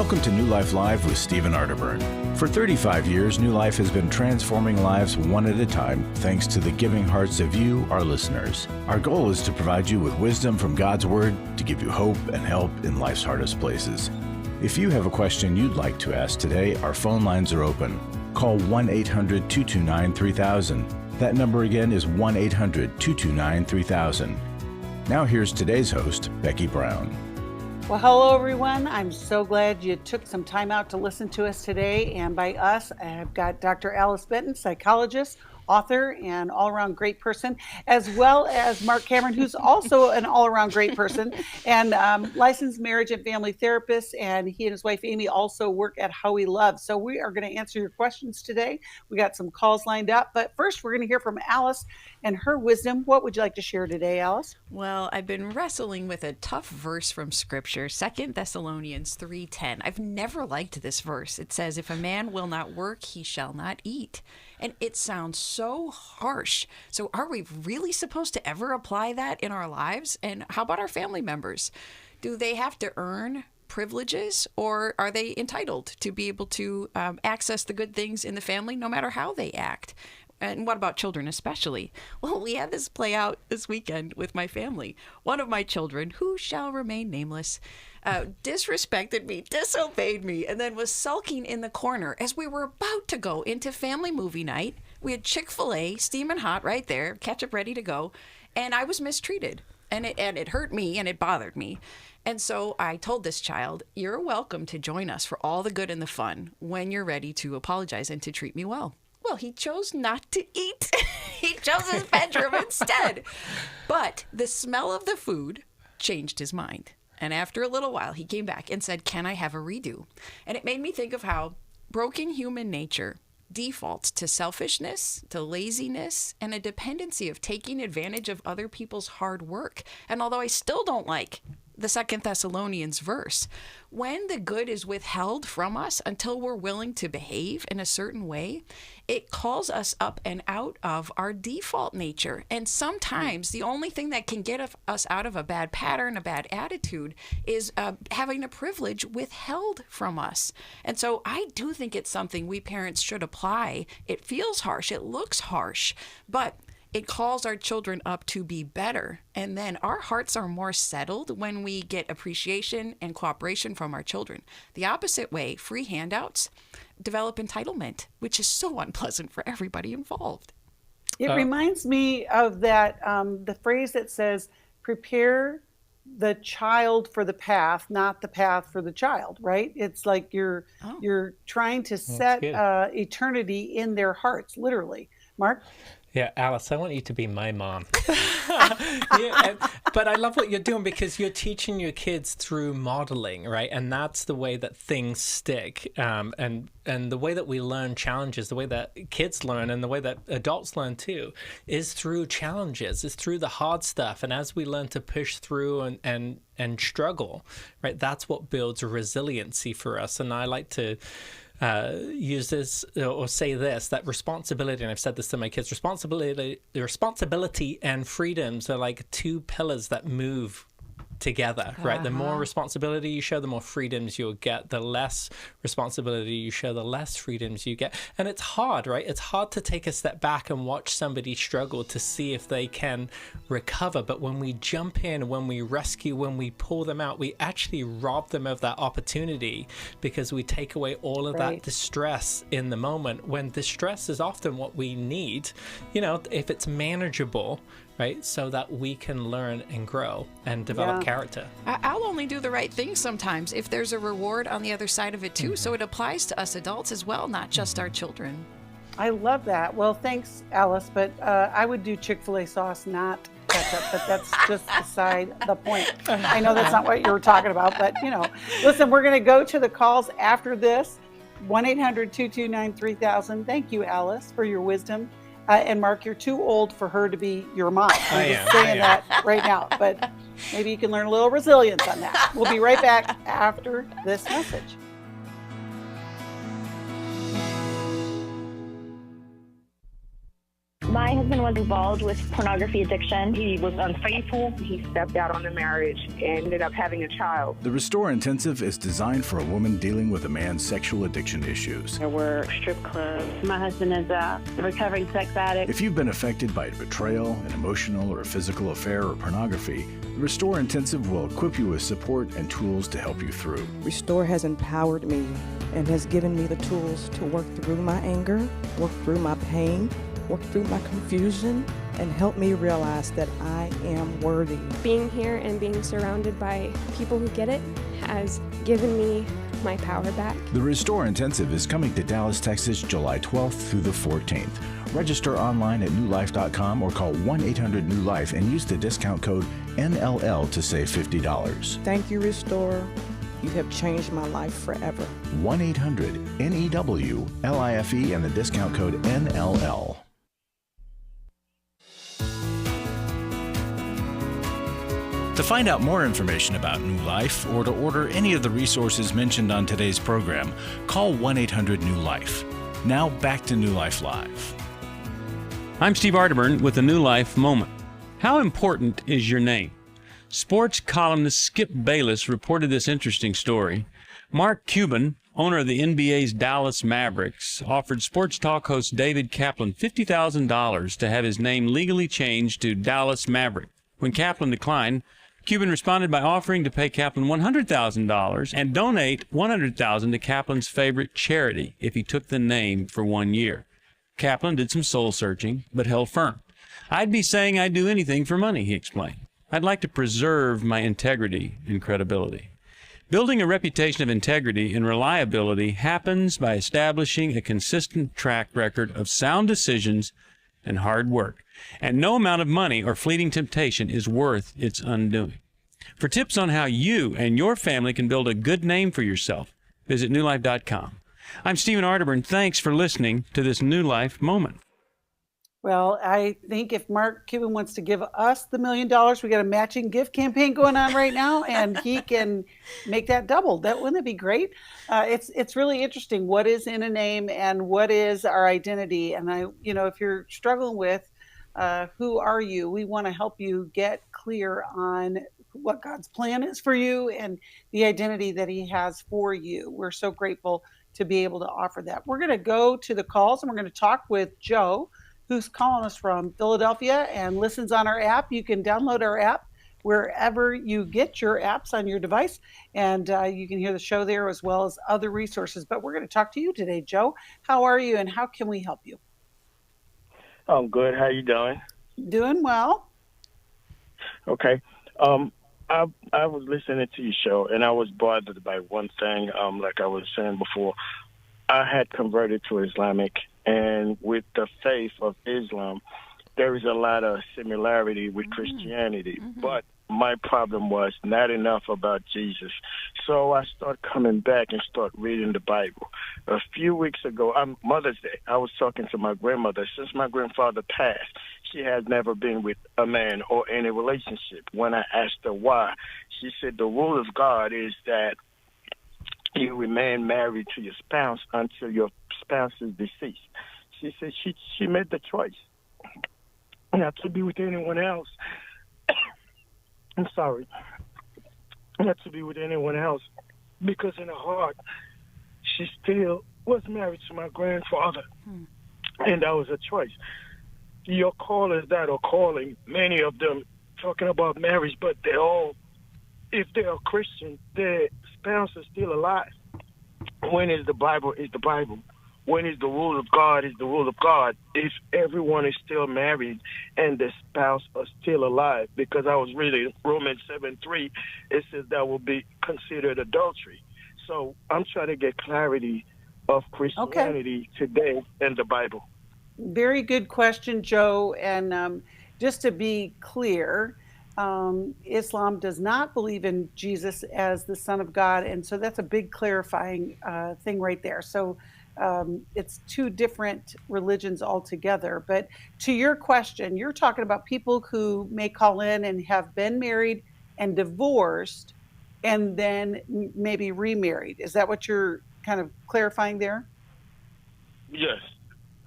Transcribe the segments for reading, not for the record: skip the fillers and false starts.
Welcome to New Life Live with Stephen Arterburn. For 35 years, New Life has been transforming lives one at a time thanks to the giving hearts of you, our listeners. Our goal is to provide you with wisdom from God's Word to give you hope and help in life's hardest places. If you have a question you'd like to ask today, our phone lines are open. Call 1-800-229-3000. That number again is 1-800-229-3000. Now here's today's host, Becky Brown. Well, hello, everyone. I'm so glad you took some time out to listen to us today. And by us, I've got Dr. Alice Benton, psychologist, author, and all-around great person, as well as Marc Cameron, who's also an all-around great person and licensed marriage and family therapist. And he and his wife, Amy, also work at How We Love. So we are going to answer your questions today. We got some calls lined up. But first, we're going to hear from Alice and her wisdom. What would you like to share today, Alice? Well, I've been wrestling with a tough verse from Scripture, 2 Thessalonians 3:10. I've never liked this verse. It says, if a man will not work, he shall not eat. And it sounds so harsh. So are we really supposed to ever apply that in our lives? And how about our family members? Do they have to earn privileges, or are they entitled to be able to access the good things in the family no matter how they act? And what about children especially? Well, we had this play out this weekend with my family. One of my children, who shall remain nameless, disrespected me, disobeyed me, and then was sulking in the corner as we were about to go into family movie night. We had Chick-fil-A steaming hot right there, ketchup ready to go, and I was mistreated. And it hurt me and it bothered me. And so I told this child, you're welcome to join us for all the good and the fun when you're ready to apologize and to treat me well. Well, he chose not to eat. He chose his bedroom instead. But the smell of the food changed his mind. And after a little while, he came back and said, can I have a redo? And it made me think of how broken human nature defaults to selfishness, to laziness, and a dependency of taking advantage of other people's hard work. And although I still don't like the 2 Thessalonians verse, when the good is withheld from us until we're willing to behave in a certain way, it calls us up and out of our default nature. And sometimes the only thing that can get us out of a bad pattern, a bad attitude, is having a privilege withheld from us. And so I do think it's something we parents should apply. It feels harsh, it looks harsh, but it calls our children up to be better. And then our hearts are more settled when we get appreciation and cooperation from our children. The opposite way, free handouts, develop entitlement, which is so unpleasant for everybody involved. It reminds me of that, the phrase that says, prepare the child for the path, not the path for the child, right? It's like you're trying to set eternity in their hearts, literally. Marc? Yeah, Alice, I want you to be my mom. But I love what you're doing because you're teaching your kids through modeling, right? And that's the way that things stick. And the way that we learn challenges, the way that kids learn and the way that adults learn too, is through challenges, is through the hard stuff. And as we learn to push through and struggle, right, that's what builds resiliency for us. And I like to use this or say this, that responsibility, and I've said this to my kids, responsibility and freedoms are like two pillars that move together, right? The more responsibility you show, the more freedoms you'll get. The less responsibility you show, the less freedoms you get. And it's hard, right? It's hard to take a step back and watch somebody struggle to see if they can recover. But when we jump in, when we rescue, when we pull them out, we actually rob them of that opportunity because we take away all of that distress in the moment, when distress is often what we need, if it's manageable, right? So that we can learn and grow and develop character. I'll only do the right thing sometimes if there's a reward on the other side of it too. So it applies to us adults as well, not just our children. I love that. Well, thanks, Alice. But I would do Chick-fil-A sauce, not ketchup, but that's just beside the point. I know that's not what you were talking about, but listen, we're going to go to the calls after this. 1-800-229-3000. Thank you, Alice, for your wisdom. And Marc, you're too old for her to be your mom. I'm just saying that right now, but maybe you can learn a little resilience on that. We'll be right back after this message. My husband was involved with pornography addiction. He was unfaithful. He stepped out on the marriage and ended up having a child. The Restore Intensive is designed for a woman dealing with a man's sexual addiction issues. There were strip clubs. My husband is a recovering sex addict. If you've been affected by betrayal, an emotional or physical affair, or pornography, the Restore Intensive will equip you with support and tools to help you through. Restore has empowered me and has given me the tools to work through my anger, work through my pain, work through my confusion, and help me realize that I am worthy. Being here and being surrounded by people who get it has given me my power back. The Restore Intensive is coming to Dallas, Texas, July 12th through the 14th. Register online at newlife.com or call 1-800-NEW-LIFE and use the discount code NLL to save $50. Thank you, Restore. You have changed my life forever. 1-800-NEWLIFE and the discount code NLL. To find out more information about New Life or to order any of the resources mentioned on today's program, call 1-800-NEW-LIFE. Now back to New Life Live. I'm Steve Arterburn with a New Life Moment. How important is your name? Sports columnist Skip Bayless reported this interesting story. Marc Cuban, owner of the NBA's Dallas Mavericks, offered sports talk host David Kaplan $50,000 to have his name legally changed to Dallas Maverick. When Kaplan declined, Cuban responded by offering to pay Kaplan $100,000 and donate $100,000 to Kaplan's favorite charity if he took the name for 1 year. Kaplan did some soul searching, but held firm. I'd be saying I'd do anything for money, he explained. I'd like to preserve my integrity and credibility. Building a reputation of integrity and reliability happens by establishing a consistent track record of sound decisions and hard work. And no amount of money or fleeting temptation is worth its undoing. For tips on how you and your family can build a good name for yourself, visit newlife.com. I'm Stephen Arterburn. Thanks for listening to this New Life Moment. Well, I think if Marc Cuban wants to give us the $1 million, we got a matching gift campaign going on right now, and he can make that double. Wouldn't that be great? It's really interesting. What is in a name and what is our identity? And if you're struggling with who are you, we want to help you get clear on what God's plan is for you and the identity that He has for you. We're so grateful to be able to offer that. We're going to go to the calls and we're going to talk with Joe, who's calling us from Philadelphia and listens on our app. You can download our app wherever you get your apps on your device, and you can hear the show there as well as other resources. But we're going to talk to you today, Joe. How are you and how can we help you? I'm good. How you doing? Doing well. Okay. I was listening to your show, and I was bothered by one thing. Like I was saying before, I had converted to Islamic, and with the faith of Islam, there is a lot of similarity with Christianity. But my problem was not enough about Jesus. So I started coming back and start reading the Bible. A few weeks ago, on Mother's Day, I was talking to my grandmother. Since my grandfather passed, she has never been with a man or any relationship. When I asked her why, she said the rule of God is that you remain married to your spouse until your spouse is deceased. She said she made the choice not to be with anyone else. I'm sorry. Not to be with anyone else, because in her heart, she still was married to my grandfather, and that was a choice. Your call is that, or calling, many of them talking about marriage, but they all, if they are Christian, their spouse is still alive. When is the Bible is the Bible? When is the rule of God is the rule of God? If everyone is still married and the spouse are still alive, because I was reading Romans 7:3, it says that will be considered adultery. So I'm trying to get clarity of Christianity today in the Bible. Very good question, Joe. And just to be clear, Islam does not believe in Jesus as the Son of God. And so that's a big clarifying thing right there. So it's two different religions altogether. But to your question, you're talking about people who may call in and have been married and divorced and then maybe remarried. Is that what you're kind of clarifying there? Yes.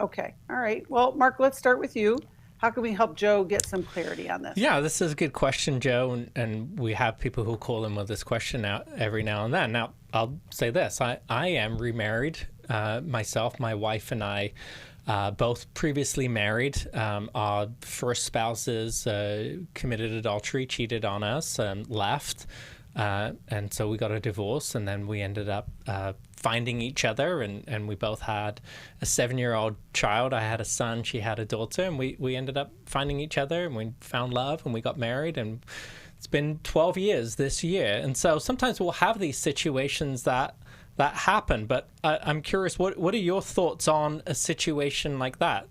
Okay. All right. Well, Marc, let's start with you. How can we help Joe get some clarity on this? Yeah, this is a good question, Joe, and we have people who call in with this question out every now and then. Now, I'll say this. I am remarried. Myself, my wife, and I both previously married. Our first spouses committed adultery, cheated on us, and left. And so we got a divorce, and then we ended up finding each other, and we both had a 7-year-old child. I had a son, she had a daughter, and we ended up finding each other, and we found love, and we got married, and it's been 12 years this year. And so sometimes we'll have these situations that happen, but I'm curious, what are your thoughts on a situation like that?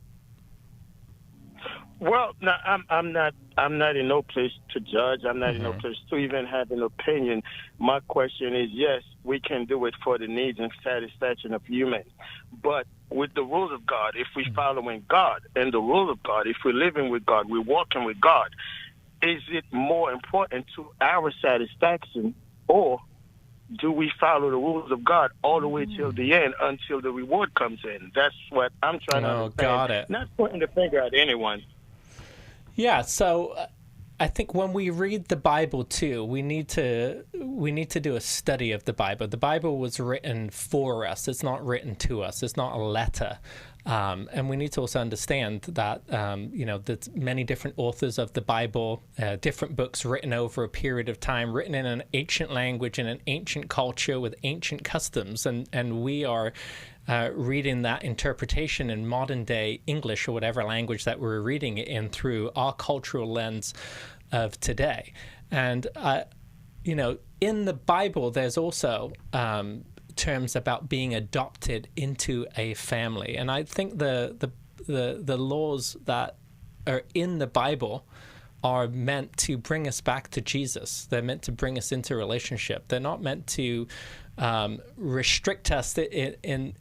Well, no, I'm not in no place to judge. I'm not in no place to even have an opinion. My question is, yes, we can do it for the needs and satisfaction of humans, but with the rules of God, if we following God and the rules of God, if we're living with God, we're walking with God, is it more important to our satisfaction, or do we follow the rules of God all the way till the end until the reward comes in? That's what I'm trying to understand. Got it. Not pointing the finger at anyone. Yeah, so I think when we read the Bible too, we need to do a study of the Bible. The Bible was written for us. It's not written to us. It's not a letter. And we need to also understand that, there's many different authors of the Bible, different books written over a period of time, written in an ancient language, in an ancient culture with ancient customs. And we are reading that interpretation in modern day English or whatever language that we're reading it in through our cultural lens of today. And, in the Bible, there's also terms about being adopted into a family. And I think the laws that are in the Bible are meant to bring us back to Jesus. They're meant to bring us into a relationship. They're not meant to restrict us in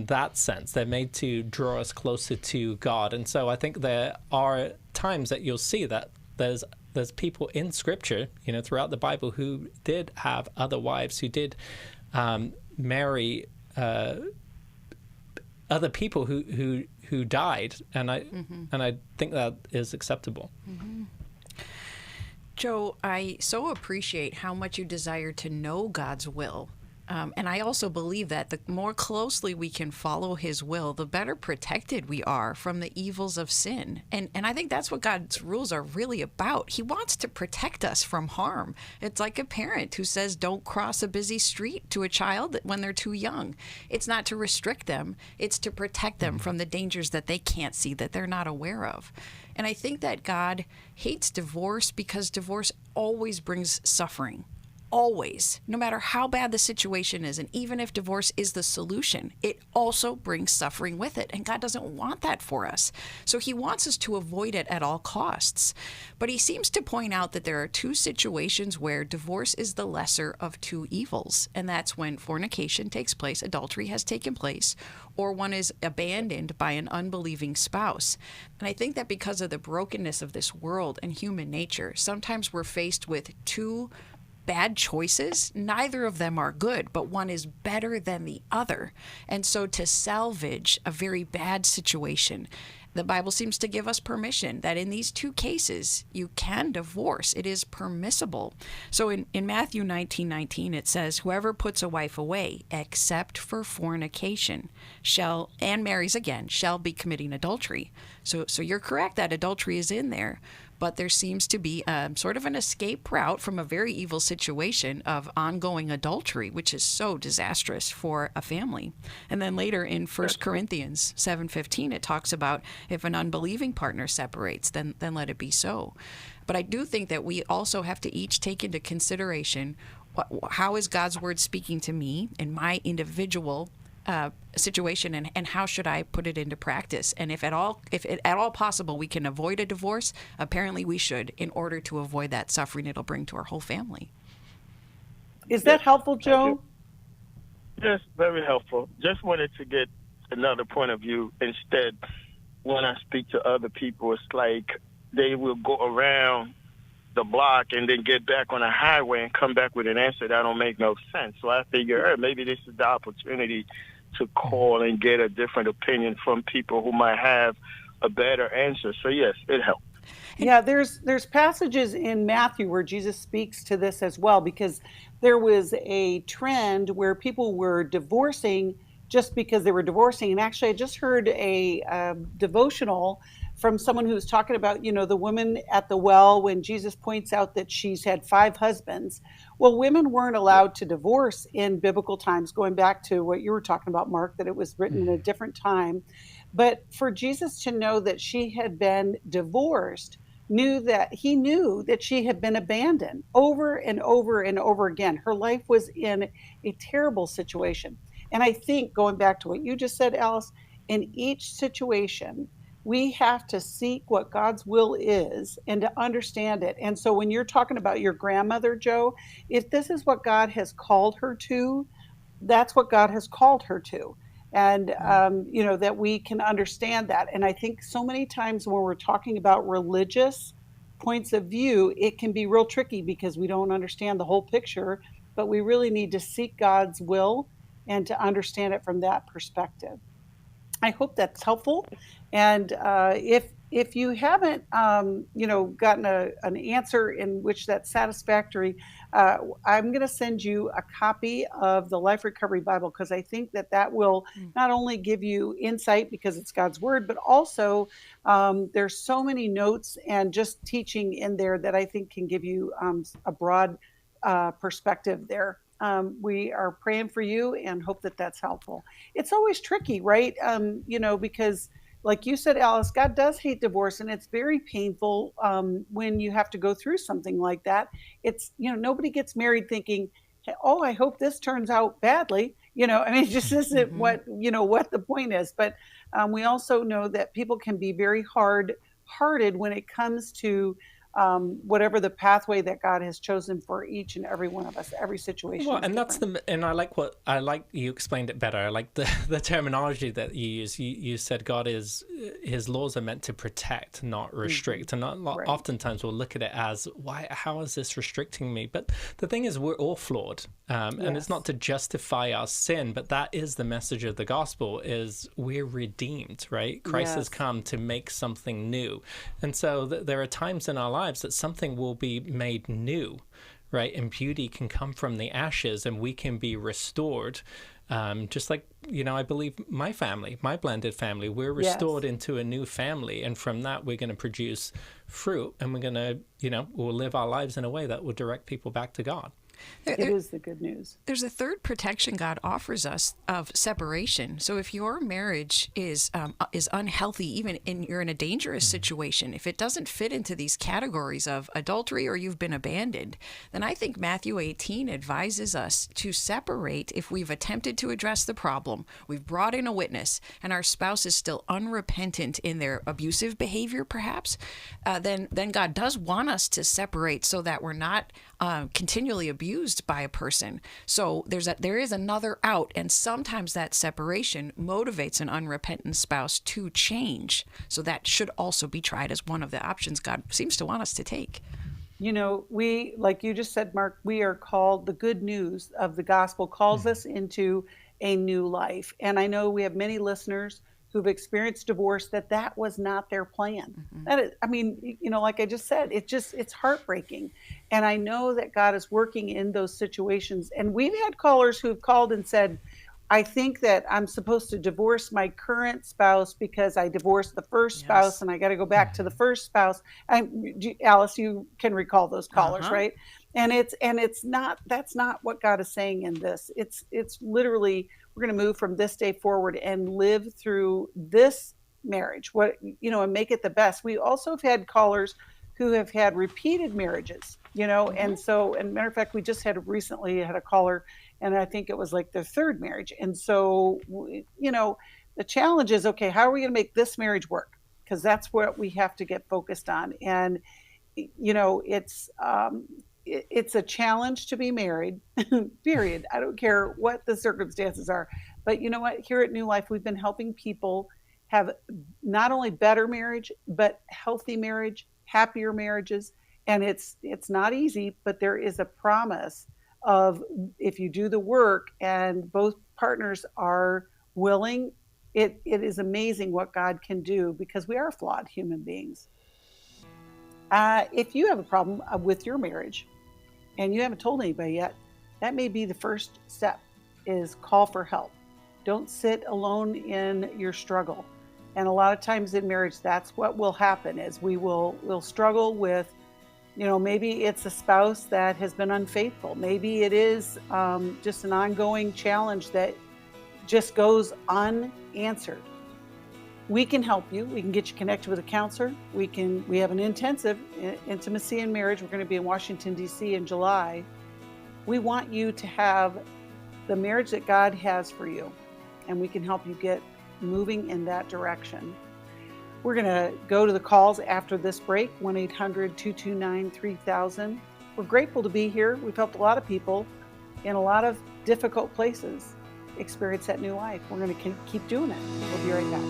that sense. They're made to draw us closer to God. And so I think there are times that you'll see that there's people in Scripture, throughout the Bible, who did have other wives, who did marry other people who died, and I think that is acceptable. Mm-hmm. Joe, I so appreciate how much you desire to know God's will. And I also believe that the more closely we can follow his will, the better protected we are from the evils of sin. And I think that's what God's rules are really about. He wants to protect us from harm. It's like a parent who says, don't cross a busy street to a child when they're too young. It's not to restrict them. It's to protect them from the dangers that they can't see, that they're not aware of. And I think that God hates divorce because divorce always brings suffering. Always, no matter how bad the situation is, and even if divorce is the solution, it also brings suffering with it, and God doesn't want that for us. So he wants us to avoid it at all costs. But he seems to point out that there are two situations where divorce is the lesser of two evils, and that's when fornication takes place, adultery has taken place, or one is abandoned by an unbelieving spouse. And I think that because of the brokenness of this world and human nature, sometimes we're faced with two bad choices. Neither of them are good, but one is better than the other. And so to salvage a very bad situation, the Bible seems to give us permission that in these two cases, you can divorce. It is permissible. So in Matthew 19:19, it says, whoever puts a wife away, except for fornication, and marries again, shall be committing adultery. So you're correct that adultery is in there. But there seems to be sort of an escape route from a very evil situation of ongoing adultery, which is so disastrous for a family. And then later in 1 Corinthians 7:15, it talks about if an unbelieving partner separates, then let it be so. But I do think that we also have to each take into consideration how is God's word speaking to me in my individual situation, and how should I put it into practice? And if at all possible we can avoid a divorce, apparently we should, in order to avoid that suffering it'll bring to our whole family. Is that helpful, Joe? Yes, very helpful. Just wanted to get another point of view. Instead, when I speak to other people, it's like they will go around the block and then get back on a highway and come back with an answer that don't make no sense. So I figure, maybe this is the opportunity to call and get a different opinion from people who might have a better answer. So yes, it helped. Yeah, there's passages in Matthew where Jesus speaks to this as well, because there was a trend where people were divorcing just because they were divorcing. And actually, I just heard a devotional from someone who was talking about, the woman at the well, when Jesus points out that she's had 5 husbands. Well, women weren't allowed to divorce in biblical times, going back to what you were talking about, Mark, that it was written in a different time. But for Jesus to know that she had been divorced, he knew that she had been abandoned over and over and over again. Her life was in a terrible situation. And I think, going back to what you just said, Alice, in each situation, we have to seek what God's will is and to understand it. And so when you're talking about your grandmother, Joe, if this is what God has called her to, that's what God has called her to. And, that we can understand that. And I think so many times when we're talking about religious points of view, it can be real tricky because we don't understand the whole picture, but we really need to seek God's will and to understand it from that perspective. I hope that's helpful. And if you haven't, gotten an answer in which that's satisfactory, I'm going to send you a copy of the Life Recovery Bible, because I think that will not only give you insight because it's God's word, but also there's so many notes and just teaching in there that I think can give you a broad perspective there. We are praying for you and hope that that's helpful. It's always tricky, right? Because like you said, Alice, God does hate divorce, and it's very painful when you have to go through something like that. It's, nobody gets married thinking, oh, I hope this turns out badly. It just isn't what the point is. But we also know that people can be very hard-hearted when it comes to whatever the pathway that God has chosen for each and every one of us. Every situation. Well, and I like you explained it better. I like the terminology that you use. You said his laws are meant to protect, not restrict. And oftentimes we'll look at it as, how is this restricting me? But the thing is, we're all flawed. And it's not to justify our sin, but that is the message of the gospel, is we're redeemed, right? Christ has come to make something new. And so there are times in our lives that something will be made new, right? And beauty can come from the ashes, and we can be restored. Just like, I believe my blended family, we're restored into a new family. And from that, we're going to produce fruit, and we're going to, we'll live our lives in a way that will direct people back to God. It is the good news. There's a third protection God offers us of separation. So if your marriage is unhealthy, even you're in a dangerous situation, if it doesn't fit into these categories of adultery or you've been abandoned, then I think Matthew 18 advises us to separate if we've attempted to address the problem, we've brought in a witness, and our spouse is still unrepentant in their abusive behavior, perhaps, then God does want us to separate so that we're not continually abused by a person. So there is another out, and sometimes that separation motivates an unrepentant spouse to change. So that should also be tried as one of the options God seems to want us to take. We, like you just said, Mark, we are called, the good news of the gospel calls us into a new life. And I know we have many listeners who've experienced divorce that was not their plan. That is, like I just said, it's heartbreaking. And I know that God is working in those situations. And we've had callers who've called and said, I think that I'm supposed to divorce my current spouse because I divorced the first spouse and I got to go back to the first spouse. Alice, you can recall those callers, right? And that's not what God is saying in this. It's literally, we're going to move from this day forward and live through this marriage, and make it the best. We also have had callers who have had repeated marriages, and so, and matter of fact, we just recently had a caller, and I think it was like their third marriage. And so, the challenge is, okay, how are we going to make this marriage work? Because that's what we have to get focused on. And, it's a challenge to be married, period. I don't care what the circumstances are. But you know what? Here at New Life, we've been helping people have not only better marriage, but healthy marriage, happier marriages. And it's not easy, but there is a promise of, if you do the work and both partners are willing, it is amazing what God can do because we are flawed human beings. If you have a problem with your marriage and you haven't told anybody yet, that may be the first step, is call for help. Don't sit alone in your struggle. And a lot of times in marriage, that's what will happen, is we'll struggle with, maybe it's a spouse that has been unfaithful. Maybe it is just an ongoing challenge that just goes unanswered. We can help you. We can get you connected with a counselor. We have an intensive intimacy and marriage. We're going to be in Washington, D.C. in July. We want you to have the marriage that God has for you, and we can help you get moving in that direction. We're going to go to the calls after this break, 1-800-229-3000. We're grateful to be here. We've helped a lot of people in a lot of difficult places experience that new life. We're going to keep doing it. We'll be right back.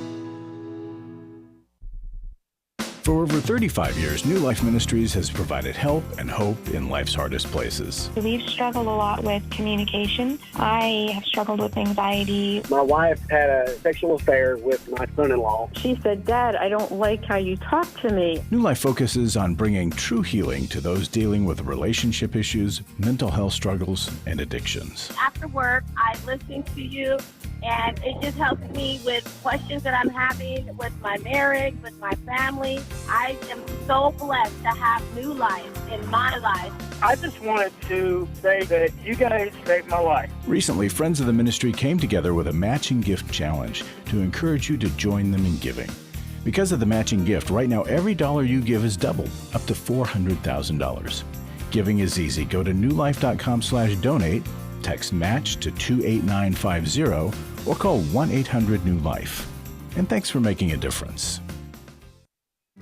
For over 35 years, New Life Ministries has provided help and hope in life's hardest places. We've struggled a lot with communication. I have struggled with anxiety. My wife had a sexual affair with my son-in-law. She said, "Dad, I don't like how you talk to me." New Life focuses on bringing true healing to those dealing with relationship issues, mental health struggles, and addictions. After work, I listen to you, and it just helps me with questions that I'm having with my marriage, with my family. I am so blessed to have New Life in my life. I just wanted to say that you guys saved my life. Recently, friends of the ministry came together with a matching gift challenge to encourage you to join them in giving. Because of the matching gift, right now every dollar you give is doubled, up to $400,000. Giving is easy. Go to newlife.com/donate, text MATCH to 28950, or call 1-800-NEW-LIFE. And thanks for making a difference.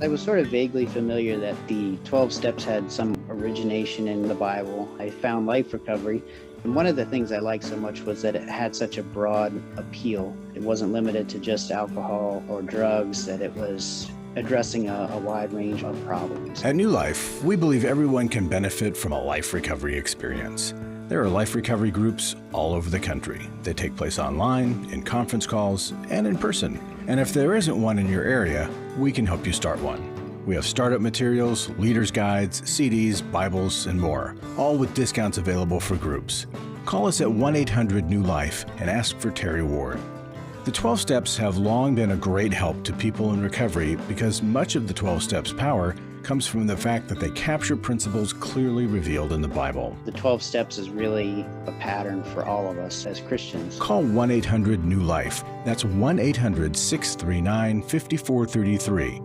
I was sort of vaguely familiar that the 12 steps had some origination in the Bible. I found life recovery, and one of the things I liked so much was that it had such a broad appeal. It wasn't limited to just alcohol or drugs, that it was addressing a wide range of problems. At New Life, we believe everyone can benefit from a life recovery experience. There are life recovery groups all over the country. They take place online, in conference calls, and in person. And if there isn't one in your area, we can help you start one. We have startup materials, leaders' guides, CDs, Bibles, and more, all with discounts available for groups. Call us at 1-800-NEW-LIFE and ask for Terry Ward. The 12 steps have long been a great help to people in recovery because much of the 12 steps' power comes from the fact that they capture principles clearly revealed in the Bible. The 12 steps is really a pattern for all of us as Christians. Call 1-800-NEW-LIFE. That's 1-800-639-5433.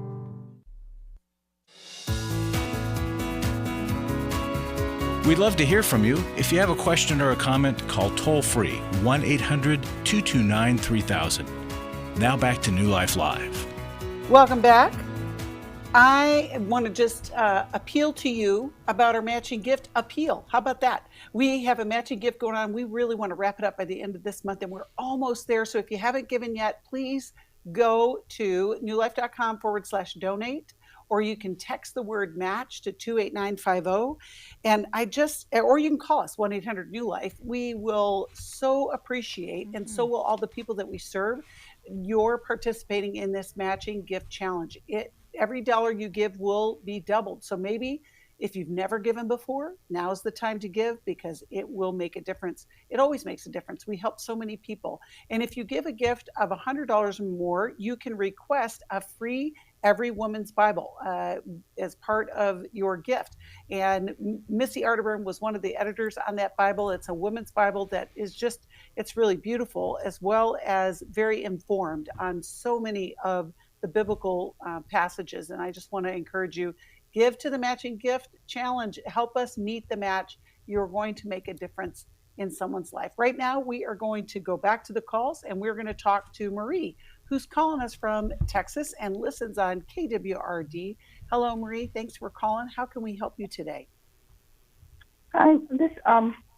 We'd love to hear from you. If you have a question or a comment, call toll-free 1-800-229-3000. Now back to New Life Live. Welcome back. I want to just appeal to you about our matching gift appeal. How about that? We have a matching gift going on. We really want to wrap it up by the end of this month, and we're almost there. So if you haven't given yet, please go to newlife.com/donate, or you can text the word match to 28950. And or you can call us 1-800-NEW-LIFE. We will so appreciate, and so will all the people that we serve, your participating in this matching gift challenge. Every dollar you give will be doubled. So maybe if you've never given before, now's the time to give because it will make a difference. It always makes a difference. We help so many people. And if you give a gift of $100 or more, you can request a free Every Woman's Bible as part of your gift. And Missy Arterburn was one of the editors on that Bible. It's a women's Bible that is it's really beautiful, as well as very informed on so many of the biblical passages. And I just want to encourage you, give to the matching gift challenge. Help us meet the match. You're going to make a difference in someone's life. Right now, we are going to go back to the calls, and we're going to talk to Marie, who's calling us from Texas and listens on KWRD. Hello, Marie. Thanks for calling. How can we help you today? Hi.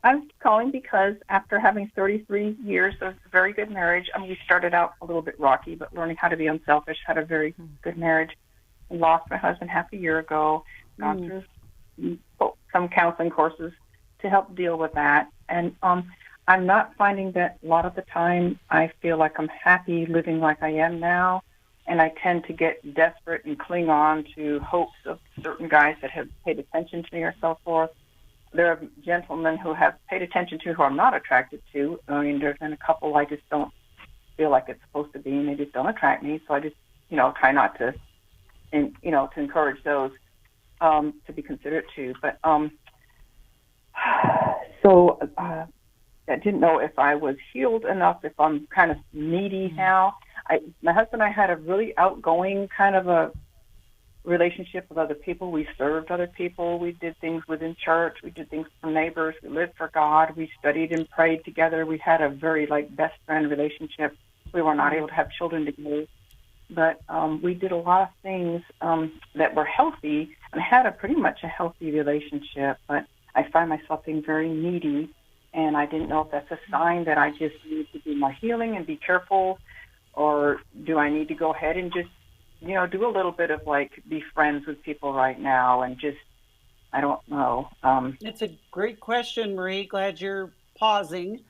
I'm calling because after having 33 years of very good marriage, we started out a little bit rocky, but learning how to be unselfish, had a very good marriage. I lost my husband half a year ago, gone through some counseling courses to help deal with that. And I'm not finding that a lot of the time. I feel like I'm happy living like I am now, and I tend to get desperate and cling on to hopes of certain guys that have paid attention to me or so forth. There are gentlemen who have paid attention to who I'm not attracted to. I mean, there's been a couple I just don't feel like it's supposed to be, and they just don't attract me. So I just, try not to, to encourage those to be considerate too. But I didn't know if I was healed enough, if I'm kind of needy now. My husband and I had a really outgoing kind of a relationship with other people. We served other people. We did things within church. We did things for neighbors. We lived for God. We studied and prayed together. We had a very best friend relationship. We were not able to have children together, but we did a lot of things that were healthy and had pretty much a healthy relationship. But I find myself being very needy, and I didn't know if that's a sign that I just need to do more healing and be careful, or do I need to go ahead and just do a little bit of be friends with people right now and just, I don't know. It's a great question, Marie. Glad you're pausing.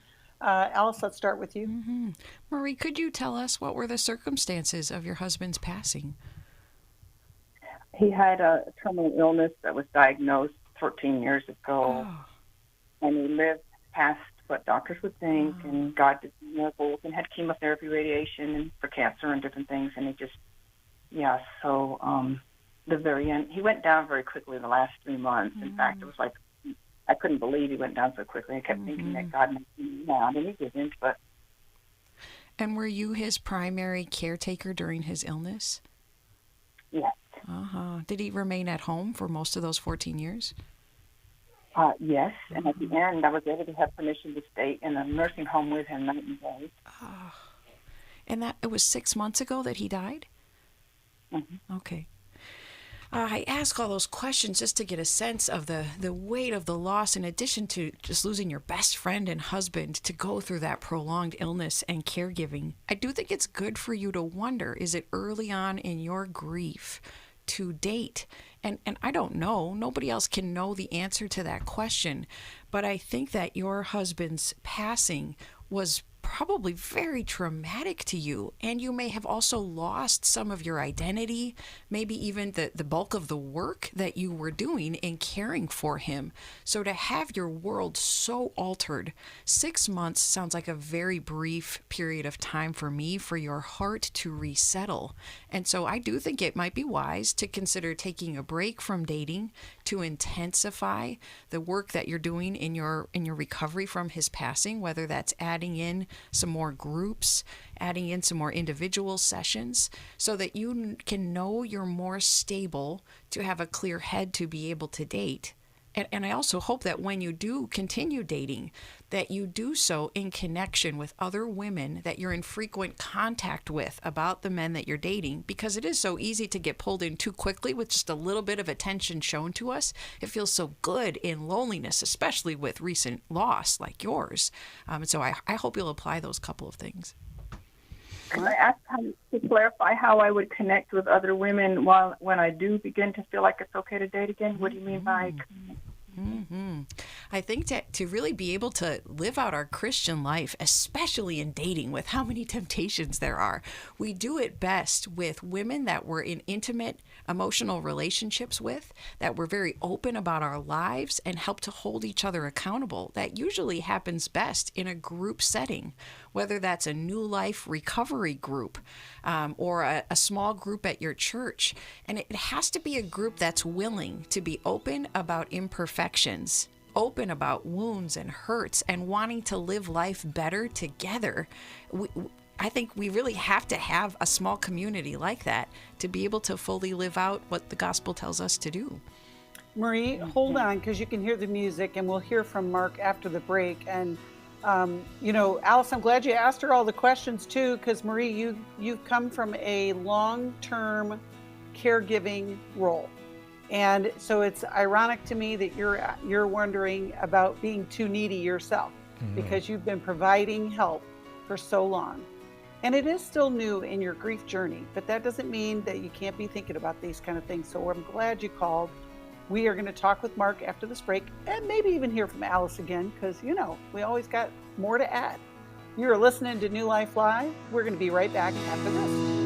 Alice, let's start with you. Mm-hmm. Marie, could you tell us what were the circumstances of your husband's passing? He had a terminal illness that was diagnosed 13 years ago, and he lived past what doctors would think, and God did miracles and had chemotherapy, radiation, and for cancer and different things, and he just, the very end, he went down very quickly in the last 3 months. In fact, it was I couldn't believe he went down so quickly. I kept thinking that God made him down, and he didn't. But And were you his primary caretaker during his illness? Yes. Did he remain at home for most of those 14 years? Yes, and at the end, I was able to have permission to stay in a nursing home with him night and day. And it was 6 months ago that he died? Mm-hmm. Okay. I ask all those questions just to get a sense of the weight of the loss, in addition to just losing your best friend and husband, to go through that prolonged illness and caregiving. I do think it's good for you to wonder, is it early on in your grief to date? And I don't know. Nobody else can know the answer to that question. But I think that your husband's passing was probably very traumatic to you, and you may have also lost some of your identity, maybe even the bulk of the work that you were doing in caring for him. So to have your world so altered, 6 months sounds like a very brief period of time for me for your heart to resettle. And so I do think it might be wise to consider taking a break from dating to intensify the work that you're doing in your recovery from his passing, whether that's adding in some more groups, adding in some more individual sessions, so that you can know you're more stable to have a clear head to be able to date. And I also hope that when you do continue dating, that you do so in connection with other women that you're in frequent contact with about the men that you're dating, because it is so easy to get pulled in too quickly with just a little bit of attention shown to us. It feels so good in loneliness, especially with recent loss like yours. And so I hope you'll apply those couple of things. Can I ask to clarify how I would connect with other women when I do begin to feel like it's okay to date again? What do you mean by connect? Mm-hmm. I think to really be able to live out our Christian life, especially in dating with how many temptations there are, we do it best with women that we're in intimate emotional relationships with, that we're very open about our lives and help to hold each other accountable. That usually happens best in a group setting, whether that's a New Life recovery group or a small group at your church. And it has to be a group that's willing to be open about imperfections, open about wounds and hurts, and wanting to live life better together. I think we really have to have a small community like that to be able to fully live out what the gospel tells us to do. Marie, hold on, because you can hear the music, and we'll hear from Marc after the break. And Alice, I'm glad you asked her all the questions too, because Marie, you've come from a long-term caregiving role. And so it's ironic to me that you're wondering about being too needy yourself, because you've been providing help for so long. And it is still new in your grief journey, but that doesn't mean that you can't be thinking about these kind of things. So I'm glad you called. We are going to talk with Marc after this break and maybe even hear from Alice again because, we always got more to add. You're listening to New Life Live. We're going to be right back after this.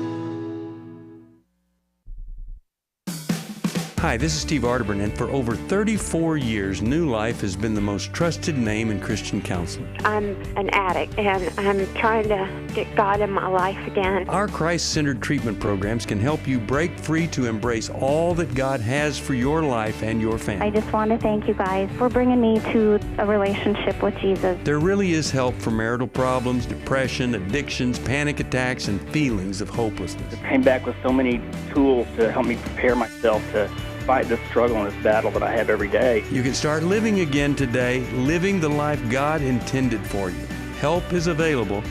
Hi, this is Steve Arterburn, and for over 34 years, New Life has been the most trusted name in Christian counseling. I'm an addict, and I'm trying to get God in my life again. Our Christ-centered treatment programs can help you break free to embrace all that God has for your life and your family. I just want to thank you guys for bringing me to a relationship with Jesus. There really is help for marital problems, depression, addictions, panic attacks, and feelings of hopelessness. I came back with so many tools to help me prepare myself to fight this struggle and this battle that I have every day. You can start living again today, living the life God intended for you. Help is available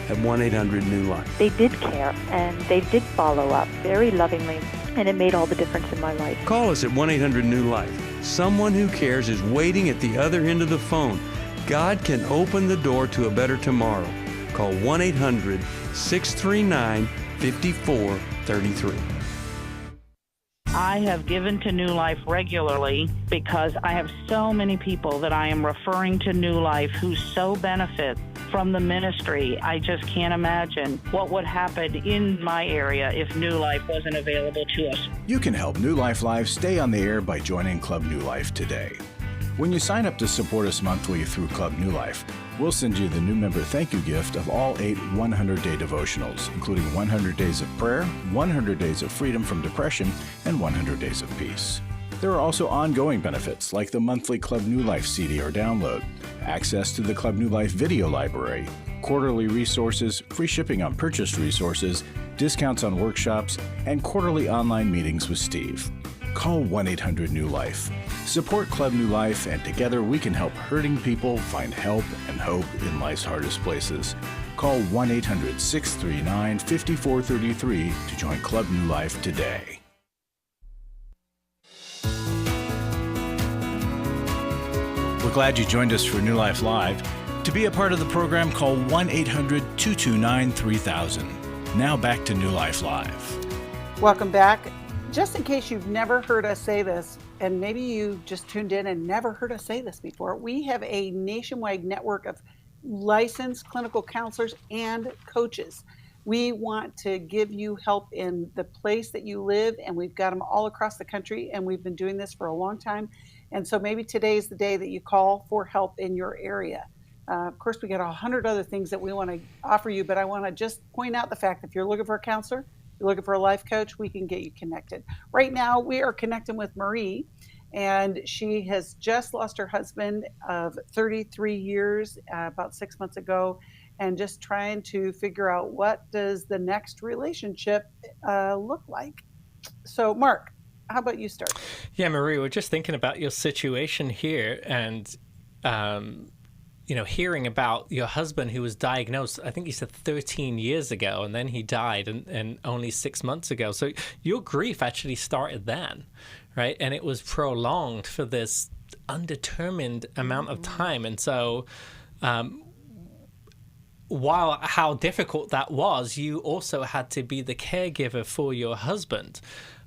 at 1-800-NEW-LIFE. They did care, and they did follow up very lovingly, and it made all the difference in my life. Call us at 1-800-NEW-LIFE. Someone who cares is waiting at the other end of the phone. God can open the door to a better tomorrow. Call 1-800-639-5433. I have given to New Life regularly because I have so many people that I am referring to New Life who so benefit from the ministry. I just can't imagine what would happen in my area if New Life wasn't available to us. You can help New Life Live stay on the air by joining Club New Life today. When you sign up to support us monthly through Club New Life, we'll send you the new member thank you gift of all 8 100-day devotionals, including 100 Days of Prayer, 100 Days of Freedom from Depression, and 100 Days of Peace. There are also ongoing benefits like the monthly Club New Life CD or download, access to the Club New Life video library, quarterly resources, free shipping on purchased resources, discounts on workshops, and quarterly online meetings with Steve. Call 1-800-NEW-LIFE. Support Club New Life, and together we can help hurting people find help and hope in life's hardest places. Call 1-800-639-5433 to join Club New Life today. We're glad you joined us for New Life Live. To be a part of the program, call 1-800-229-3000. Now back to New Life Live. Welcome back. Just in case you've never heard us say this, and maybe you just tuned in and never heard us say this before, we have a nationwide network of licensed clinical counselors and coaches. We want to give you help in the place that you live, and we've got them all across the country, and we've been doing this for a long time. And so maybe today is the day that you call for help in your area. Of course, we got 100 other things that we want to offer you, but I want to just point out the fact that if you're looking for a counselor, you're looking for a life coach, we can get you connected. Right now, we are connecting with Marie, and she has just lost her husband of 33 years about 6 months ago, and just trying to figure out what does the next relationship look like. So, Marc, how about you start? Yeah, Marie, we're just thinking about your situation here, and hearing about your husband who was diagnosed, I think you said 13 years ago, and then he died and only 6 months ago. So your grief actually started then, right? And it was prolonged for this undetermined amount of time. And so while how difficult that was, you also had to be the caregiver for your husband.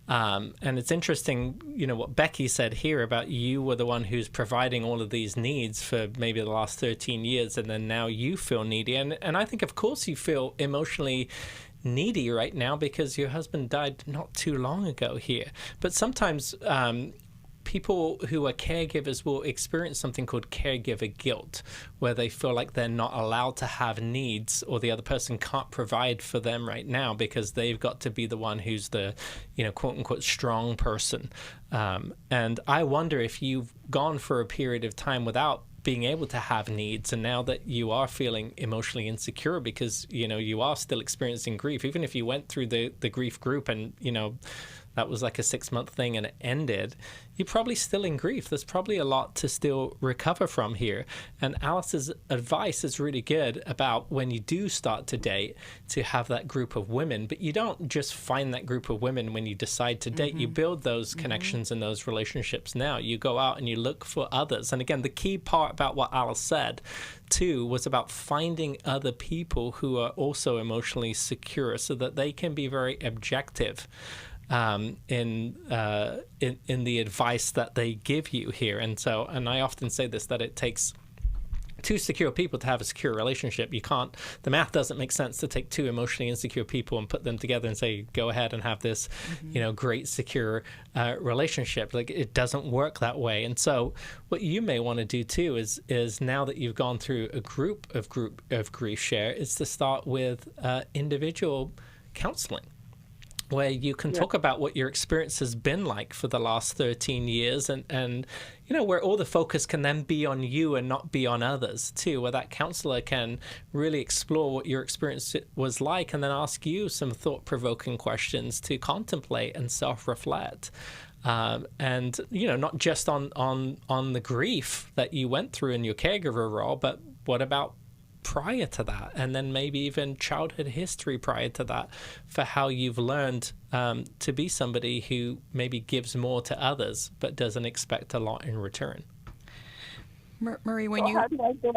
And it's interesting, what Becky said here about you were the one who's providing all of these needs for maybe the last 13 years, and then now you feel needy. And I think, of course, you feel emotionally needy right now because your husband died not too long ago here. But sometimes people who are caregivers will experience something called caregiver guilt, where they feel like they're not allowed to have needs, or the other person can't provide for them right now because they've got to be the one who's the, quote unquote, strong person. And I wonder if you've gone for a period of time without being able to have needs, and now that you are feeling emotionally insecure because, you are still experiencing grief, even if you went through the grief group and, that was like a 6-month thing and it ended, you're probably still in grief. There's probably a lot to still recover from here. And Alice's advice is really good about when you do start to date, to have that group of women. But you don't just find that group of women when you decide to date. You build those connections and those relationships now. You go out and you look for others. And again, the key part about what Alice said too was about finding other people who are also emotionally secure so that they can be very objective in the advice that they give you here. And I often say this, that it takes two secure people to have a secure relationship. The math doesn't make sense to take two emotionally insecure people and put them together and say, go ahead and have this, great, secure relationship. Like, it doesn't work that way. And so what you may want to do too is now that you've gone through a group of grief share, is to start with individual counseling, where you can talk about what your experience has been like for the last 13 years and where all the focus can then be on you and not be on others too, where that counselor can really explore what your experience was like and then ask you some thought-provoking questions to contemplate and self-reflect. And not just on the grief that you went through in your caregiver role, but what about prior to that, and then maybe even childhood history prior to that, for how you've learned to be somebody who maybe gives more to others but doesn't expect a lot in return. Marie, how do I get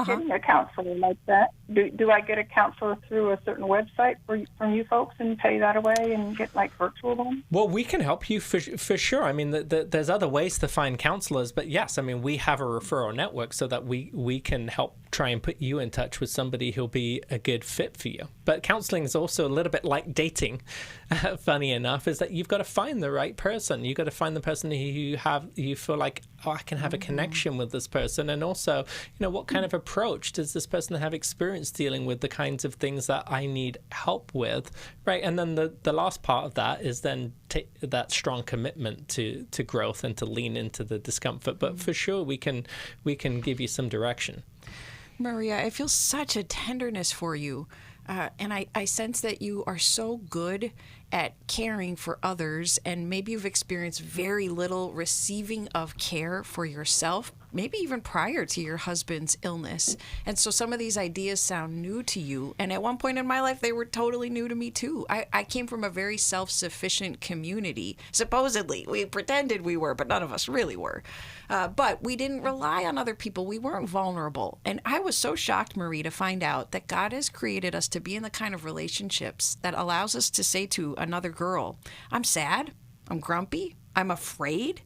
getting a counselor like that? Do I get a counselor through a certain website from you folks and pay that away and get like virtual ones? Well, we can help you for sure. I mean, there's other ways to find counselors, but yes, I mean, we have a referral network so that we can help try and put you in touch with somebody who'll be a good fit for you. But counseling is also a little bit like dating, funny enough, is that you've got to find the right person. You've got to find the person who you feel like, oh, I can have a connection with this person. And also, what kind of approach does this person have experience dealing with the kinds of things that I need help with, right? And then the last part of that is then that strong commitment to growth and to lean into the discomfort. But for sure, we can give you some direction. Maria, I feel such a tenderness for you. And I sense that you are so good at caring for others, and maybe you've experienced very little receiving of care for yourself, maybe even prior to your husband's illness. And so some of these ideas sound new to you. And at one point in my life, they were totally new to me too. I came from a very self-sufficient community. Supposedly, we pretended we were, but none of us really were. But we didn't rely on other people. We weren't vulnerable. And I was so shocked, Marie, to find out that God has created us to be in the kind of relationships that allows us to say to another girl, I'm sad, I'm grumpy, I'm afraid,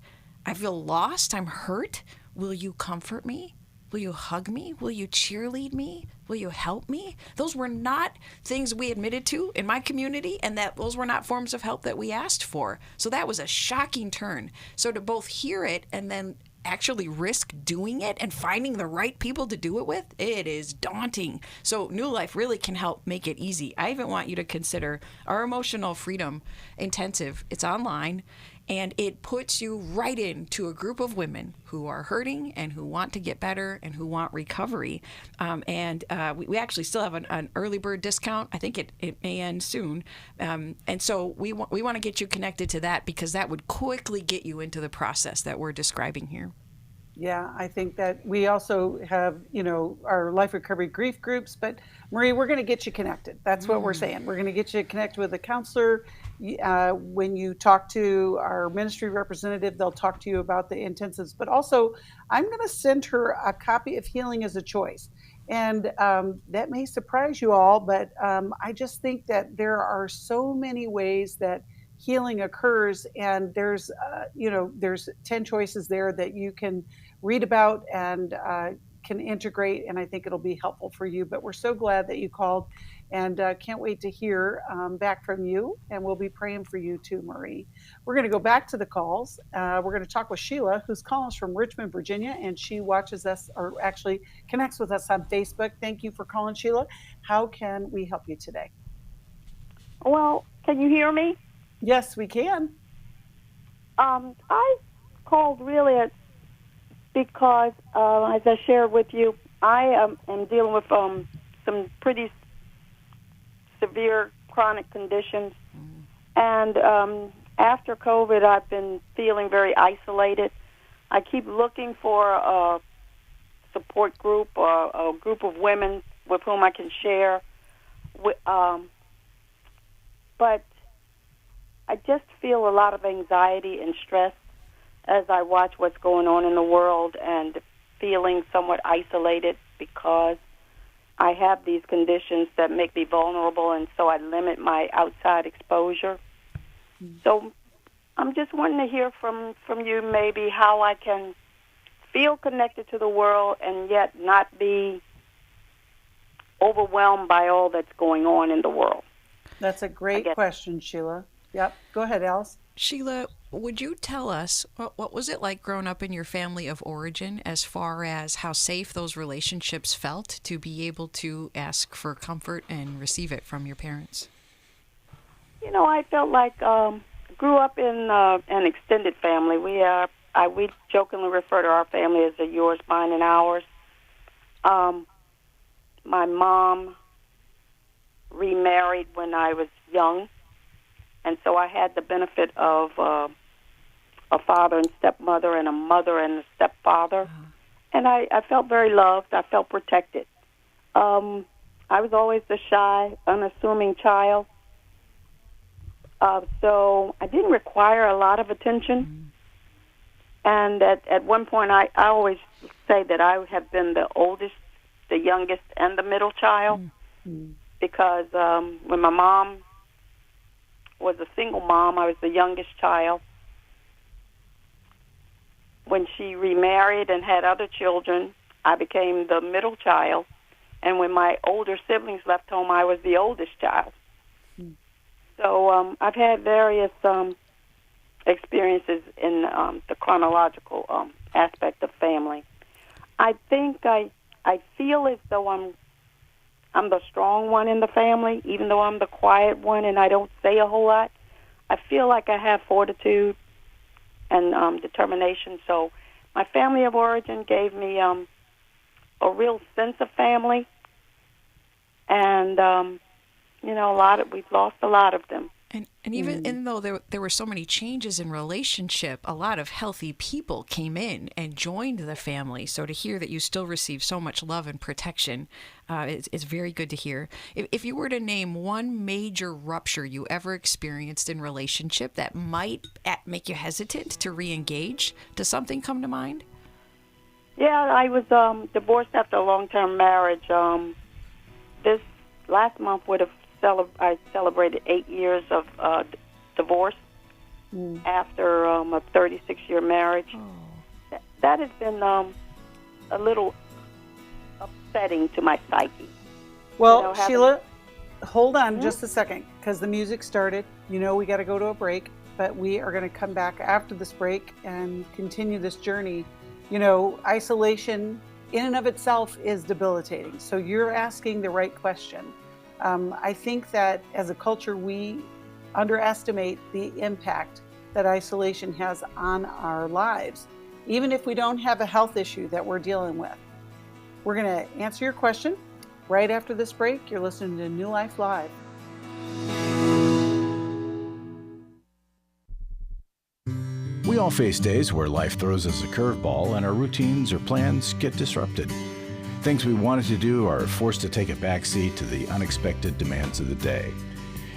I feel lost, I'm hurt. Will you comfort me? Will you hug me? Will you cheerlead me? Will you help me? Those were not things we admitted to in my community, and that those were not forms of help that we asked for. So that was a shocking turn. So to both hear it and then actually risk doing it and finding the right people to do it with, it is daunting. So New Life really can help make it easy. I even want you to consider our Emotional Freedom Intensive. It's online, and it puts you right into a group of women who are hurting and who want to get better and who want recovery. We actually still have an early bird discount. I think it may end soon. And so we want to get you connected to that, because that would quickly get you into the process that we're describing here. Yeah, I think that we also have, our life recovery grief groups. But Marie, we're going to get you connected. That's what we're saying. We're going to get you connected with a counselor. When you talk to our ministry representative, they'll talk to you about the intensives. But also, I'm going to send her a copy of Healing is a Choice. And that may surprise you all, but I just think that there are so many ways that healing occurs, and there's 10 choices there that you can read about and can integrate, and I think it'll be helpful for you. But we're so glad that you called, and can't wait to hear back from you, and we'll be praying for you too, Marie. We're going to go back to the calls. We're going to talk with Sheila, who's calling us from Richmond, Virginia, and she watches us, or actually connects with us on Facebook. Thank you for calling, Sheila. How can we help you today? Well, can you hear me? Yes, we can. I called really because, as I shared with you, I am dealing with some pretty severe chronic conditions. And after COVID, I've been feeling very isolated. I keep looking for a support group or a group of women with whom I can share. But I just feel a lot of anxiety and stress as I watch what's going on in the world, and feeling somewhat isolated because I have these conditions that make me vulnerable, and so I limit my outside exposure. So I'm just wanting to hear from you maybe how I can feel connected to the world and yet not be overwhelmed by all that's going on in the world. That's a great question, Sheila. Yep. Go ahead, Alice. Sheila, would you tell us what was it like growing up in your family of origin as far as how safe those relationships felt to be able to ask for comfort and receive it from your parents? You know, I felt like grew up in an extended family. We jokingly refer to our family as the yours, mine, and ours. My mom remarried when I was young, and so I had the benefit of a father and stepmother and a mother and a stepfather. And I felt very loved. I felt protected. I was always the shy, unassuming child. So I didn't require a lot of attention. And at one point, I always say that I have been the oldest, the youngest, and the middle child. Because when my mom was a single mom, I was the youngest child. When she remarried and had other children, I became the middle child. And when my older siblings left home, I was the oldest child. So I've had various experiences in the chronological aspect of family. I think I feel as though I'm the strong one in the family, even though I'm the quiet one and I don't say a whole lot. I feel like I have fortitude and determination. So my family of origin gave me a real sense of family. And, we've lost a lot of them. And even though there were so many changes in relationship, a lot of healthy people came in and joined the family. So to hear that you still receive so much love and protection is very good to hear. If you were to name one major rupture you ever experienced in relationship that might make you hesitant to re-engage, does something come to mind? Yeah, I was divorced after a long-term marriage. This last month I celebrated 8 years of divorce after a 36-year marriage. That has been a little upsetting to my psyche. Well, Sheila, hold on just a second, because the music started. We got to go to a break, but we are going to come back after this break and continue this journey. Isolation in and of itself is debilitating. So you're asking the right question. I think that as a culture, we underestimate the impact that isolation has on our lives, even if we don't have a health issue that we're dealing with. We're going to answer your question right after this break. You're listening to New Life Live. We all face days where life throws us a curveball and our routines or plans get disrupted. Things we wanted to do are forced to take a backseat to the unexpected demands of the day.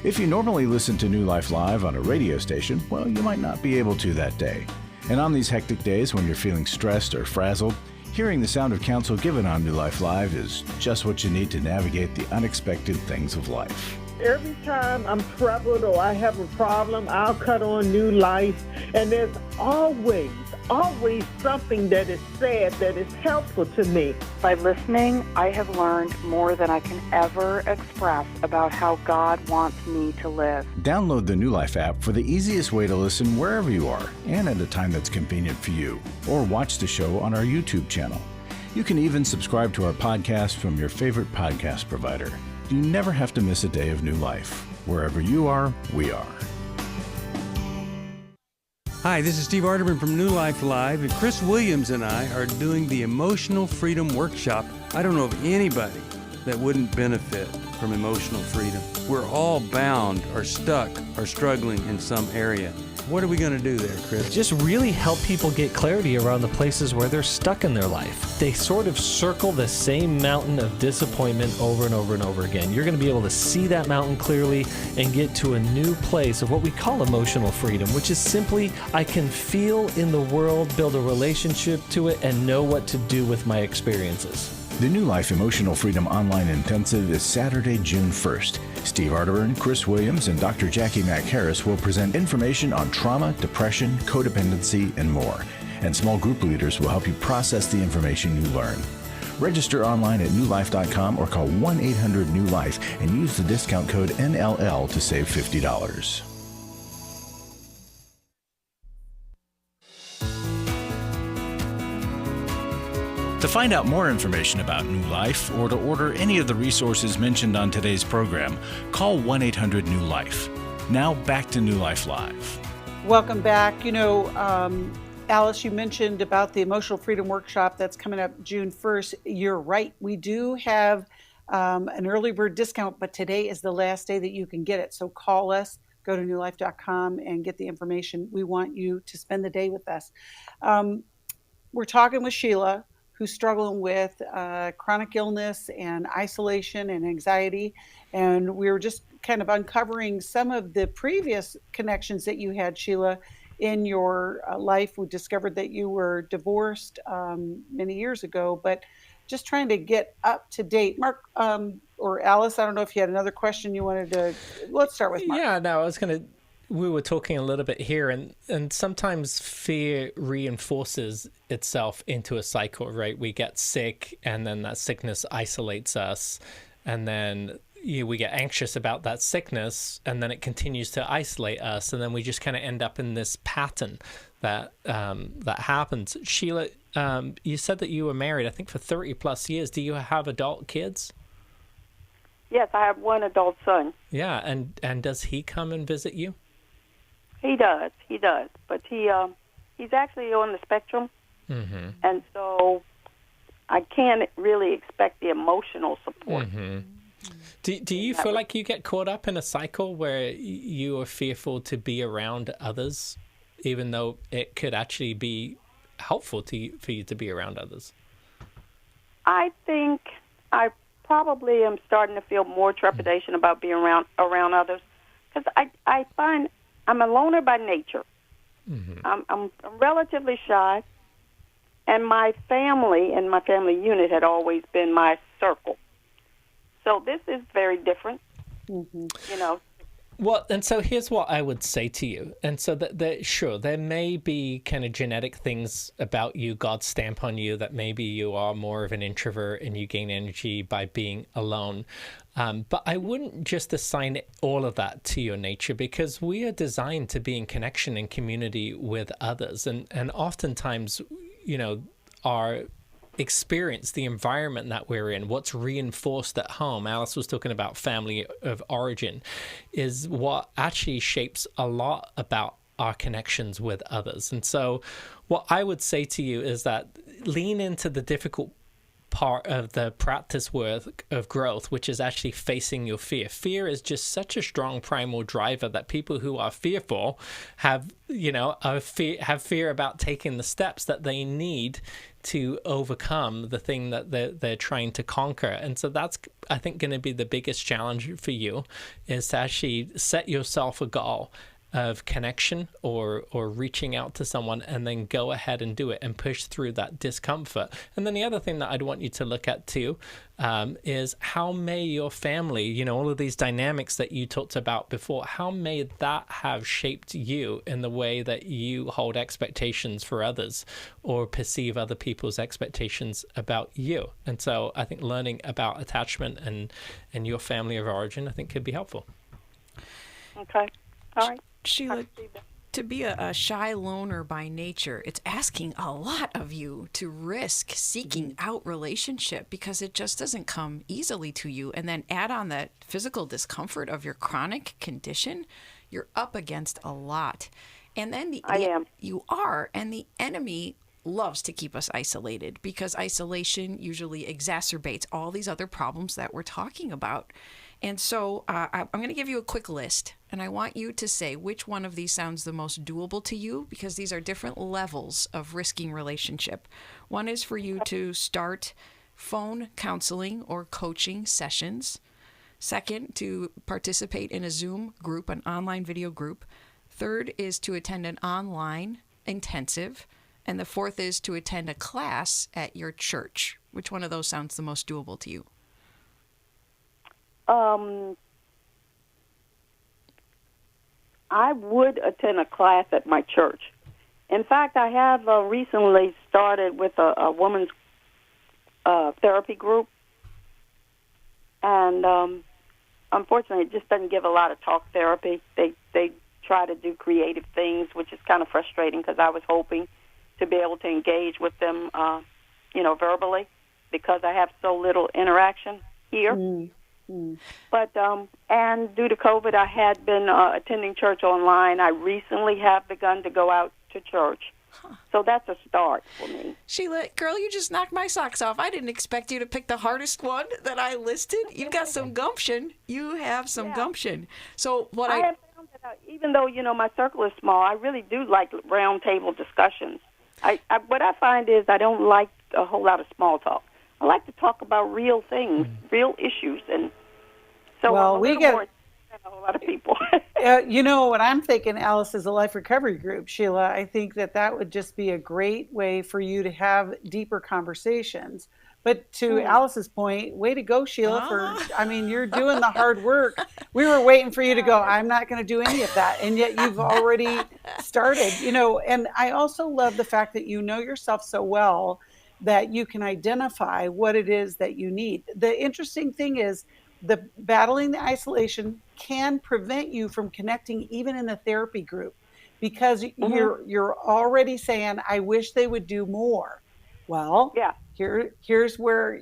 If you normally listen to New Life Live on a radio station, well, you might not be able to that day. And on these hectic days when you're feeling stressed or frazzled, hearing the sound of counsel given on New Life Live is just what you need to navigate the unexpected things of life. Every time I'm troubled or I have a problem, I'll cut on New Life, and there's always something that is said that is helpful to me. By listening, I have learned more than I can ever express about how God wants me to live. Download the New Life app for the easiest way to listen wherever you are and at a time that's convenient for you, or watch the show on our YouTube channel. You can even subscribe to our podcast from your favorite podcast provider. You never have to miss a day of New Life. Wherever you are, we are. Hi, this is Steve Arterburn from New Life Live, and Chris Williams and I are doing the Emotional Freedom Workshop. I don't know of anybody that wouldn't benefit from emotional freedom. We're all bound or stuck or struggling in some area. What are we going to do there, Chris? Just really help people get clarity around the places where they're stuck in their life. They sort of circle the same mountain of disappointment over and over and over again. You're going to be able to see that mountain clearly and get to a new place of what we call emotional freedom, which is simply I can feel in the world, build a relationship to it, and know what to do with my experiences. The New Life Emotional Freedom Online Intensive is Saturday, June 1st. Steve Arterburn, Chris Williams, and Dr. Jackie Mack Harris will present information on trauma, depression, codependency, and more. And small group leaders will help you process the information you learn. Register online at newlife.com or call 1-800-NEW-LIFE and use the discount code NLL to save $50. To find out more information about New Life or to order any of the resources mentioned on today's program, call 1-800-NEW-LIFE. Now back to New Life Live. Welcome back. Alice, you mentioned about the Emotional Freedom Workshop that's coming up June 1st. You're right. We do have an early bird discount, but today is the last day that you can get it. So call us, go to newlife.com and get the information. We want you to spend the day with us. We're talking with Sheila, who's struggling with chronic illness and isolation and anxiety. And we were just kind of uncovering some of the previous connections that you had, Sheila, in your life. We discovered that you were divorced many years ago, but just trying to get up to date. Marc, or Alice, I don't know if you had another question you wanted to. Let's start with Marc. Yeah, no, we were talking a little bit here, and sometimes fear reinforces itself into a cycle, right? We get sick, and then that sickness isolates us, and then we get anxious about that sickness, and then it continues to isolate us, and then we just kind of end up in this pattern that happens. Sheila, you said that you were married, I think, for 30 plus years. Do you have adult kids? Yes, I have one adult son. Yeah, and does he come and visit you? He does, but he's actually on the spectrum, and so I can't really expect the emotional support. Do you feel like you get caught up in a cycle where you are fearful to be around others, even though it could actually be helpful for you to be around others? I think I probably am starting to feel more trepidation about being around others, because I find I'm a loner by nature. I'm relatively shy, and my family and my family unit had always been my circle. So this is very different, Well, and so here's what I would say to you. And so sure, there may be kind of genetic things about you, God's stamp on you, that maybe you are more of an introvert and you gain energy by being alone. But I wouldn't just assign all of that to your nature, because we are designed to be in connection and community with others. And oftentimes, our experience, the environment that we're in, what's reinforced at home, Alice was talking about family of origin, is what actually shapes a lot about our connections with others. And so what I would say to you is that lean into the difficult part of the practice work of growth, which is actually facing your fear. Fear is just such a strong primal driver that people who are fearful have fear about taking the steps that they need to overcome the thing that they're trying to conquer. And so that's, I think, going to be the biggest challenge for you, is to actually set yourself a goal of connection or reaching out to someone, and then go ahead and do it and push through that discomfort. And then the other thing that I'd want you to look at too is how may your family, all of these dynamics that you talked about before, how may that have shaped you in the way that you hold expectations for others or perceive other people's expectations about you. And so I think learning about attachment and your family of origin, I think, could be helpful. Okay. All right. Sheila, to be a shy loner by nature, it's asking a lot of you to risk seeking out relationship, because it just doesn't come easily to you. And then add on that physical discomfort of your chronic condition, you're up against a lot. And then you are, and the enemy loves to keep us isolated, because isolation usually exacerbates all these other problems that we're talking about. And so I'm going to give you a quick list, and I want you to say which one of these sounds the most doable to you, because these are different levels of risking relationship. One is for you to start phone counseling or coaching sessions. Second, to participate in a Zoom group, an online video group. Third is to attend an online intensive. And the fourth is to attend a class at your church. Which one of those sounds the most doable to you? I would attend a class at my church. In fact, I have recently started with a woman's therapy group, and unfortunately, it just doesn't give a lot of talk therapy. They try to do creative things, which is kind of frustrating because I was hoping to be able to engage with them, verbally, because I have so little interaction here. But and due to COVID, I had been attending church online. I recently have begun to go out to church. So that's a start for me. Sheila, girl, you just knocked my socks off. I didn't expect you to pick the hardest one that I listed. You've got some gumption. You have some gumption. So what I have found that even though, my circle is small, I really do like round table discussions. What I find is I don't like a whole lot of small talk. I like to talk about real things, real issues, and so well, more than a whole lot of people. What I'm thinking, Alice, is a life recovery group, Sheila. I think that would just be a great way for you to have deeper conversations. But to Alice's point, way to go, Sheila, you're doing the hard work. We were waiting for you to go, I'm not going to do any of that. And yet you've already started, and I also love the fact that you know yourself so well that you can identify what it is that you need. The interesting thing is the battling the isolation can prevent you from connecting even in a therapy group because you're already saying, I wish they would do more. Well, here's where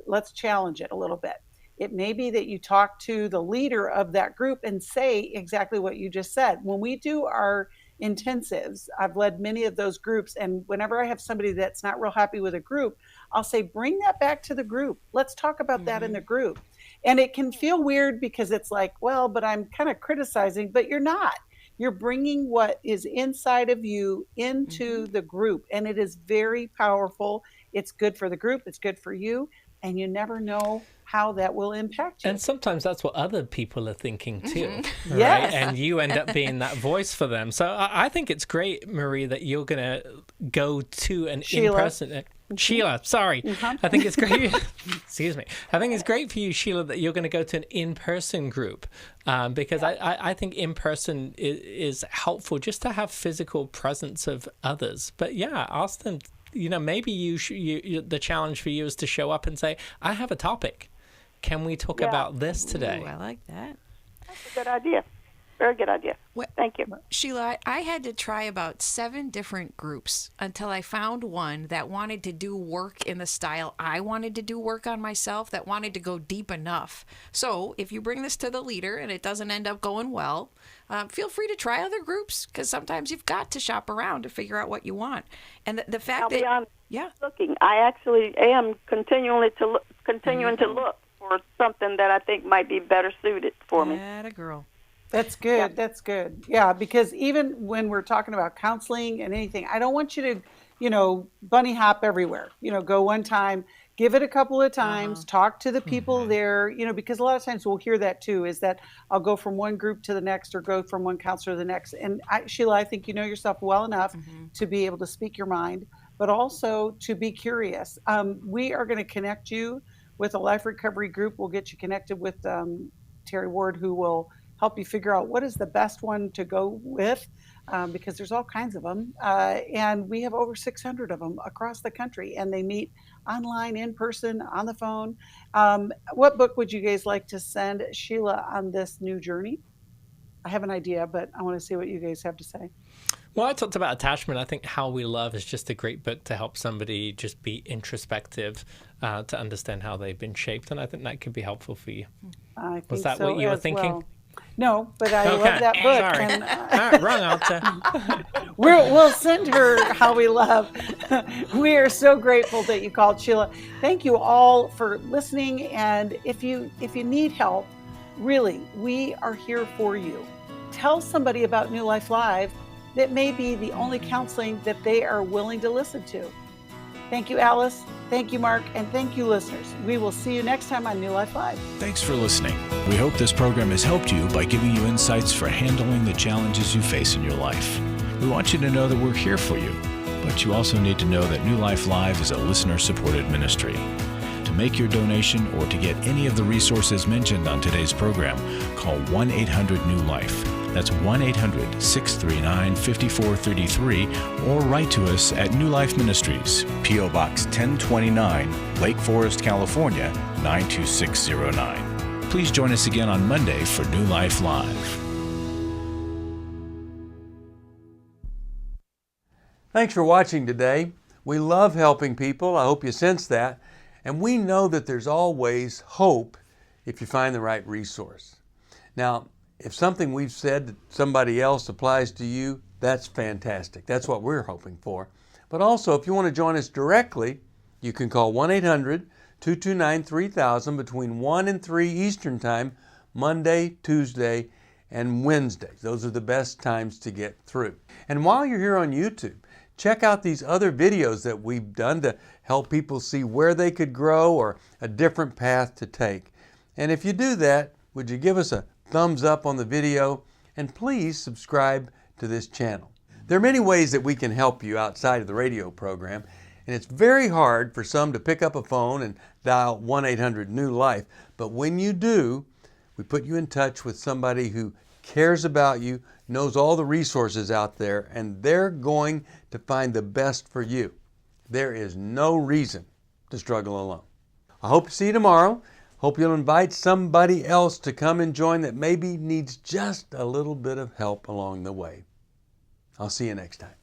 let's challenge it a little bit. It may be that you talk to the leader of that group and say exactly what you just said. When we do our intensives, I've led many of those groups, and whenever I have somebody that's not real happy with a group, I'll say, bring that back to the group. Let's talk about that in the group. And it can feel weird because it's like, well, but I'm kind of criticizing, but you're not. You're bringing what is inside of you into the group, and it is very powerful. It's good for the group. It's good for you, and you never know how that will impact you. And sometimes that's what other people are thinking too, right? Yes. And you end up being that voice for them. So I think it's great, Marie, that you're going to go to an in-person... Sheila, sorry. I think it's great. Excuse me. I think it's great for you, Sheila, that you're going to go to an in-person group because I think in-person is helpful just to have physical presence of others. But ask them, maybe you the challenge for you is to show up and say, I have a topic. Can we talk about this today? Ooh, I like that. That's a good idea. Very good idea. Thank you. Sheila, I had to try about 7 different groups until I found one that wanted to do work in the style I wanted to do work on myself, that wanted to go deep enough. So if you bring this to the leader and it doesn't end up going well, feel free to try other groups because sometimes you've got to shop around to figure out what you want. And the fact I'll that... be honest, looking. I actually am continuing to look for something that I think might be better suited for me. Atta girl. That's good. That's good. Yeah, because even when we're talking about counseling and anything, I don't want you to, bunny hop everywhere. Go one time, give it a couple of times, talk to the people there, because a lot of times we'll hear that too, is that I'll go from one group to the next or go from one counselor to the next. And Sheila, I think you know yourself well enough to be able to speak your mind, but also to be curious. We are going to connect you with a life recovery group. We'll get you connected with Terry Ward, who will help you figure out what is the best one to go with, because there's all kinds of them. And we have over 600 of them across the country, and they meet online, in person, on the phone. What book would you guys like to send Sheila on this new journey? I have an idea, but I want to see what you guys have to say. Well, I talked about attachment. I think How We Love is just a great book to help somebody just be introspective, to understand how they've been shaped. And I think that could be helpful for you. Was that what you were thinking? Well. No, but I love that book. Sorry. And, wrong answer. We'll send her How We Love. We are so grateful that you called, Sheila. Thank you all for listening. And if you need help, really, we are here for you. Tell somebody about New Life Live that may be the only counseling that they are willing to listen to. Thank you, Alice. Thank you, Mark. And thank you, listeners. We will see you next time on New Life Live. Thanks for listening. We hope this program has helped you by giving you insights for handling the challenges you face in your life. We want you to know that we're here for you, but you also need to know that New Life Live is a listener-supported ministry. To make your donation or to get any of the resources mentioned on today's program, call 1-800-NEW-LIFE. That's 1-800-639-5433, or write to us at New Life Ministries, P.O. Box 1029, Lake Forest, California, 92609. Please join us again on Monday for New Life Live. Thanks for watching today. We love helping people. I hope you sense that. And we know that there's always hope if you find the right resource. Now, if something we've said to somebody else applies to you, that's fantastic. That's what we're hoping for. But also, if you want to join us directly, you can call 1-800-229-3000 between 1 and 3 Eastern Time, Monday, Tuesday, and Wednesdays. Those are the best times to get through. And while you're here on YouTube, check out these other videos that we've done to help people see where they could grow or a different path to take. And if you do that, would you give us a thumbs up on the video, and please subscribe to this channel. There are many ways that we can help you outside of the radio program, and it's very hard for some to pick up a phone and dial 1-800-NEW-LIFE, but when you do, we put you in touch with somebody who cares about you, knows all the resources out there, and they're going to find the best for you. There is no reason to struggle alone. I hope to see you tomorrow. Hope you'll invite somebody else to come and join that maybe needs just a little bit of help along the way. I'll see you next time.